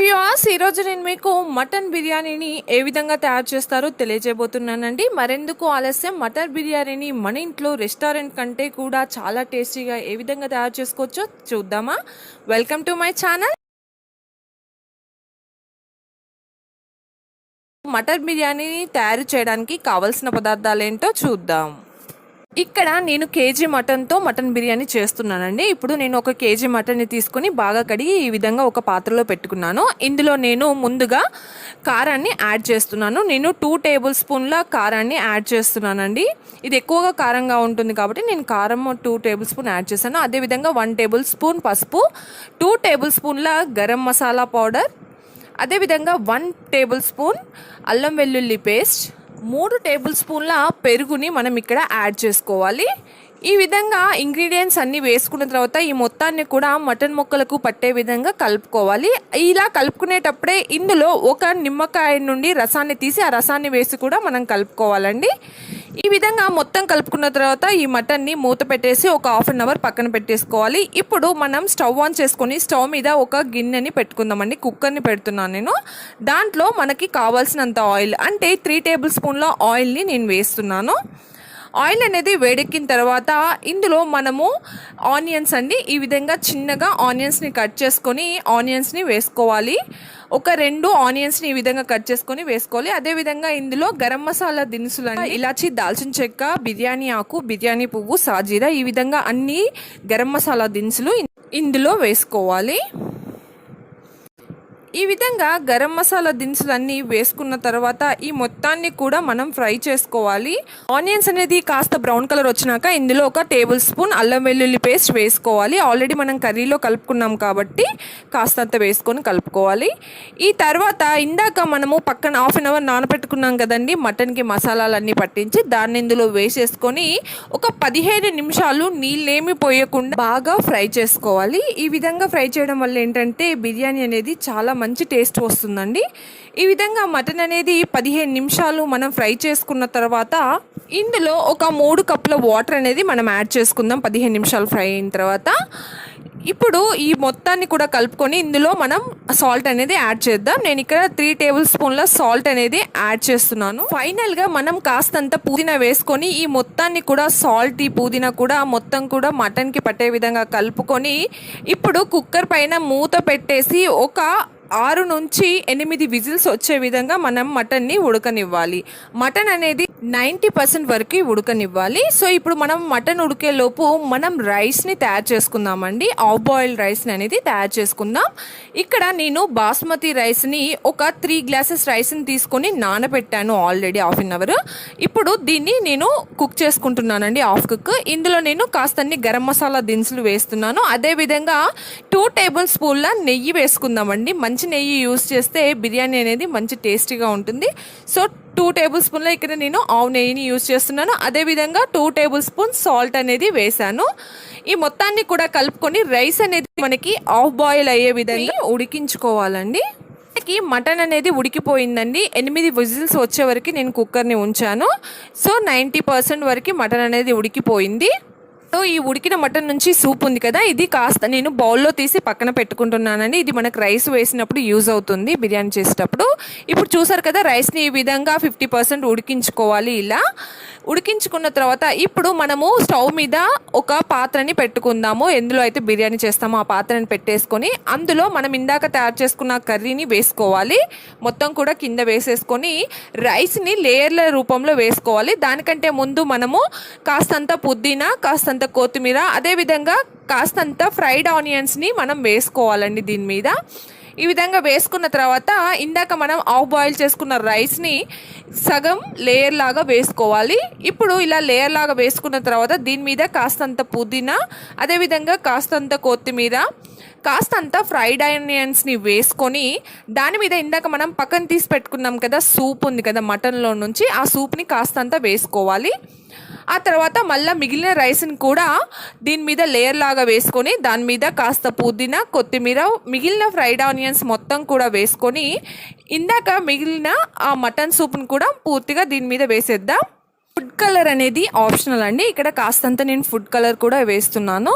Viewers, ఈరోజు నేను మీకు మటన్ బిర్యానీని ఏ విధంగా తయారు చేస్తారో తెలియజేయబోతున్నానండి. మరెందుకు ఆలస్యం, మటన్ బిర్యానీని మన ఇంట్లో రెస్టారెంట్ కంటే కూడా చాలా టేస్టీగా ఏ విధంగా తయారు చేసుకోవచ్చో చూద్దామా. Welcome to my channel. Mutton బిర్యానీని తయారు చేయడానికి కావలసిన పదార్థాలు ఏంటో చూద్దాం. ఇక్కడ నేను కేజీ మటన్తో మటన్ బిర్యానీ చేస్తున్నానండి. ఇప్పుడు నేను ఒక కేజీ మటన్ని తీసుకొని బాగా కడిగి ఈ విధంగా ఒక పాత్రలో పెట్టుకున్నాను. ఇందులో నేను ముందుగా కారాన్ని యాడ్ చేస్తున్నాను. నేను 2 టేబుల్ స్పూన్ల కారాన్ని యాడ్ చేస్తున్నానండి. ఇది ఎక్కువగా కారంగా ఉంటుంది కాబట్టి నేను కారం 2 టేబుల్ స్పూన్ యాడ్ చేశాను. అదేవిధంగా 1 టేబుల్ స్పూన్ పసుపు, 2 టేబుల్ స్పూన్ల గరం మసాలా పౌడర్, అదేవిధంగా 1 టేబుల్ స్పూన్ అల్లం వెల్లుల్లి పేస్ట్, 3 టేబుల్ స్పూన్ల పెరుగుని మనం ఇక్కడ యాడ్ చేసుకోవాలి. ఈ విధంగా ఇంగ్రీడియంట్స్ అన్నీ వేసుకున్న తర్వాత ఈ మొత్తాన్ని కూడా మటన్ ముక్కలకు పట్టే విధంగా కలుపుకోవాలి. ఇలా కలుపుకునేటప్పుడే ఇందులో ఒక నిమ్మకాయ నుండి రసాన్ని తీసి ఆ రసాన్ని వేసి కూడా మనం కలుపుకోవాలండి. ఈ విధంగా మొత్తం కలుపుకున్న తర్వాత ఈ మటన్ని మూత పెట్టేసి ఒక 1/2 అవర్ పక్కన పెట్టేసుకోవాలి. ఇప్పుడు మనం స్టవ్ ఆన్ చేసుకొని స్టవ్ మీద ఒక గిన్నెని పెట్టుకుందామండి. కుక్కర్ని పెడుతున్నాను నేను. దాంట్లో మనకి కావాల్సినంత ఆయిల్ అంటే 3 టేబుల్ స్పూన్ల ఆయిల్ని నేను వేస్తున్నాను. ఆయిల్ అనేది వేడెక్కిన తర్వాత ఇందులో మనము ఆనియన్స్ అండి, ఈ విధంగా చిన్నగా ఆనియన్స్ని కట్ చేసుకొని ఆనియన్స్ని వేసుకోవాలి. ఒక 2 ఆనియన్స్ని ఈ విధంగా కట్ చేసుకొని వేసుకోవాలి. అదేవిధంగా ఇందులో గరం మసాలా దినుసులు అండి, ఇలాచి, దాల్చిన చెక్క, బిర్యానీ ఆకు, బిర్యానీ పువ్వు, సాజీరా, ఈ విధంగా అన్ని గరం మసాలా దినుసులు ఇందులో వేసుకోవాలి. ఈ విధంగా గరం మసాలా దినుసులన్నీ వేసుకున్న తర్వాత ఈ మొత్తాన్ని కూడా మనం ఫ్రై చేసుకోవాలి. ఆనియన్స్ అనేది కాస్త బ్రౌన్ కలర్ వచ్చినాక ఇందులో ఒక టేబుల్ స్పూన్ అల్లం వెల్లుల్లి పేస్ట్ వేసుకోవాలి. ఆల్రెడీ మనం కర్రీలో కలుపుకున్నాం కాబట్టి కాస్తంత వేసుకొని కలుపుకోవాలి. ఈ తర్వాత ఇందాక మనము పక్కన 1/2 అవర్ నానబెట్టుకున్నాం కదండి మటన్కి మసాలాలన్నీ పట్టించి, దాన్ని ఇందులో వేసేసుకొని ఒక 15 నిమిషాలు నీళ్ళేమి పోయకుండా బాగా ఫ్రై చేసుకోవాలి. ఈ విధంగా ఫ్రై చేయడం వల్ల ఏంటంటే బిర్యానీ అనేది చాలా మంచి టేస్ట్ వస్తుందండి. ఈ విధంగా మటన్ అనేది 15 నిమిషాలు మనం ఫ్రై చేసుకున్న తర్వాత ఇందులో ఒక 3 కప్పుల వాటర్ అనేది మనం యాడ్ చేసుకుందాం. 15 నిమిషాలు ఫ్రై అయిన తర్వాత ఇప్పుడు ఈ మొత్తాన్ని కూడా కలుపుకొని ఇందులో మనం సాల్ట్ అనేది యాడ్ చేద్దాం. నేను ఇక్కడ 3 టేబుల్ స్పూన్ల సాల్ట్ అనేది యాడ్ చేస్తున్నాను. ఫైనల్గా మనం కాస్తంత పుదీనా వేసుకొని ఈ మొత్తాన్ని కూడా సాల్ట్, ఈ పుదీనా కూడా మొత్తం కూడా మటన్కి పట్టే విధంగా కలుపుకొని ఇప్పుడు కుక్కర్ పైన మూత పెట్టేసి ఒక 6 నుంచి 8 విజిల్స్ వచ్చే విధంగా మనం మటన్ని ఉడకనివ్వాలి. మటన్ అనేది 90% వరకు ఉడకనివ్వాలి. సో ఇప్పుడు మనం మటన్ ఉడికే లోపు మనం రైస్ని తయారు చేసుకుందామండి. హాఫ్ బాయిల్ రైస్ని అనేది తయారు చేసుకుందాం. ఇక్కడ నేను బాస్మతి రైస్ని ఒక 3 గ్లాసెస్ రైస్ని తీసుకొని నానబెట్టాను ఆల్రెడీ 1/2 అవర్. ఇప్పుడు దీన్ని నేను కుక్ చేసుకుంటున్నానండి, హాఫ్ కుక్. ఇందులో నేను కాస్తన్ని గరం మసాలా దినుసులు వేస్తున్నాను. అదేవిధంగా 2 టేబుల్ స్పూన్ల నెయ్యి వేసుకుందామండి. మంచి నెయ్యి యూస్ చేస్తే బిర్యానీ అనేది మంచి టేస్టీగా ఉంటుంది. సో 2 టేబుల్ స్పూన్ల ఇక్కడ నేను ఆవు నెయ్యిని యూస్ చేస్తున్నాను. అదేవిధంగా 2 టేబుల్ స్పూన్ సాల్ట్ అనేది వేసాను. ఈ మొత్తాన్ని కూడా కలుపుకొని రైస్ అనేది మనకి హాఫ్ బాయిల్ అయ్యే విధంగా ఉడికించుకోవాలండి. మటన్ అనేది ఉడికిపోయిందండి. 8 విజిల్స్ వచ్చే వరకు నేను కుక్కర్ని ఉంచాను. సో 90% వరకు మటన్ అనేది ఉడికిపోయింది. ఈ ఉడికిన మటన్ నుంచి సూప్ ఉంది కదా, ఇది కాస్త నేను బౌల్లో తీసి పక్కన పెట్టుకుంటున్నానండి. ఇది మనకు రైస్ వేసినప్పుడు యూజ్ అవుతుంది బిర్యానీ చేసేటప్పుడు. ఇప్పుడు చూసారు కదా, రైస్ని ఈ విధంగా 50% ఉడికించుకోవాలి. ఇలా ఉడికించుకున్న తర్వాత ఇప్పుడు మనము స్టవ్ మీద ఒక పాత్రని పెట్టుకుందాము. ఎందులో అయితే బిర్యానీ చేస్తామో ఆ పాత్రని పెట్టేసుకొని అందులో మనం ఇందాక తయారు చేసుకున్న కర్రీని వేసుకోవాలి. మొత్తం కూడా కింద వేసేసుకొని రైస్ని లేయర్ల రూపంలో వేసుకోవాలి. దానికంటే ముందు మనము కాస్తంత పుదీనా, కాస్తంత కొత్తిమీర, అదేవిధంగా కాస్తంత ఫ్రైడ్ ఆనియన్స్ని మనం వేసుకోవాలండి దీని మీద. ఈ విధంగా వేసుకున్న తర్వాత ఇందాక మనం హాఫ్ బాయిల్ చేసుకున్న రైస్ని సగం లేయర్ లాగా వేసుకోవాలి. ఇప్పుడు ఇలా లేయర్ లాగా వేసుకున్న తర్వాత దీని మీద కాస్తంత పుదీనా, అదేవిధంగా కాస్తంత కొత్తిమీర, కాస్తంత ఫ్రైడ్ ఆనియన్స్ని వేసుకొని దాని మీద ఇందాక మనం పక్కన తీసి పెట్టుకున్నాం కదా సూప్ ఉంది కదా మటన్లో నుంచి, ఆ సూప్ని కాస్తంత వేసుకోవాలి. ఆ తర్వాత మళ్ళీ మిగిలిన రైస్ని కూడా దీని మీద లేయర్ లాగా వేసుకొని దాని మీద కాస్త పుదీనా, కొత్తిమీర, మిగిలిన ఫ్రైడ్ ఆనియన్స్ మొత్తం కూడా వేసుకొని ఇందాక మిగిలిన ఆ మటన్ సూప్ని కూడా పూర్తిగా దీని మీద వేసేద్దాం. ఫుడ్ కలర్ అనేది ఆప్షనల్ అండి. ఇక్కడ కాస్తంత నేను ఫుడ్ కలర్ కూడా వేస్తున్నాను.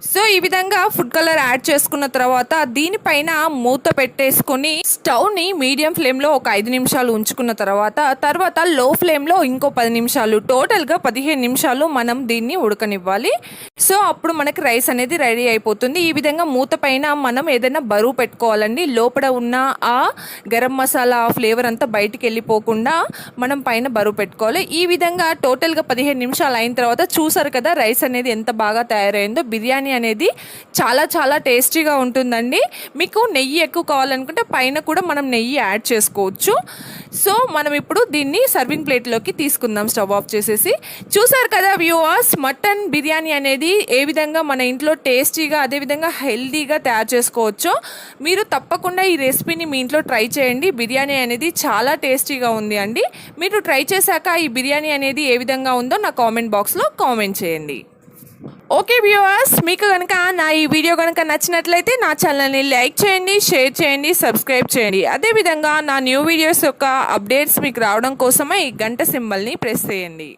సో ఈ విధంగా ఫుడ్ కలర్ యాడ్ చేసుకున్న తర్వాత దీనిపైన మూత పెట్టేసుకొని స్టవ్ని మీడియం ఫ్లేమ్లో ఒక 5 నిమిషాలు ఉంచుకున్న తర్వాత లో ఫ్లేమ్లో ఇంకో 10 నిమిషాలు, టోటల్గా 15 నిమిషాలు మనం దీన్ని ఉడకనివ్వాలి. సో అప్పుడు మనకి రైస్ అనేది రెడీ అయిపోతుంది. ఈ విధంగా మూత పైన మనం ఏదైనా బరువు పెట్టుకోవాలండి. లోపల ఉన్న ఆ గరం మసాలా ఫ్లేవర్ అంతా బయటికి వెళ్ళిపోకుండా మనం పైన బరువు పెట్టుకోవాలి. ఈ విధంగా టోటల్గా 15 నిమిషాలు అయిన తర్వాత చూసారు కదా రైస్ అనేది ఎంత బాగా తయారైందో. బిర్యానీ అనేది చాలా చాలా టేస్టీగా ఉంటుందండి. మీకు నెయ్యి ఎక్కువ కావాలనుకుంటే పైన కూడా మనం నెయ్యి యాడ్ చేసుకోవచ్చు. సో మనం ఇప్పుడు దీన్ని సర్వింగ్ ప్లేట్లోకి తీసుకుందాం స్టవ్ ఆఫ్ చేసేసి. చూసారు కదా వ్యూవర్స్, మటన్ బిర్యానీ అనేది ఏ విధంగా మన ఇంట్లో టేస్టీగా అదేవిధంగా హెల్తీగా తయారు చేసుకోవచ్చో మీరు తప్పకుండా ఈ రెసిపీని మీ ఇంట్లో ట్రై చేయండి. బిర్యానీ అనేది చాలా టేస్టీగా ఉంది అండి. మీరు ట్రై చేశాక ఈ బిర్యానీ అనేది ఏ విధంగా ఉందో నా కామెంట్ బాక్స్లో కామెంట్ చేయండి. ఓకే వ్యూవర్స్, మీకు కనుక నా ఈ వీడియో కనుక నచ్చినట్లయితే నా ఛానల్ని లైక్ చేయండి, షేర్ చేయండి, సబ్స్క్రైబ్ చేయండి. అదేవిధంగా నా న్యూ వీడియోస్ యొక్క అప్డేట్స్ మీకు రావడం కోసమే ఈ గంట సింబల్ని ప్రెస్ చేయండి.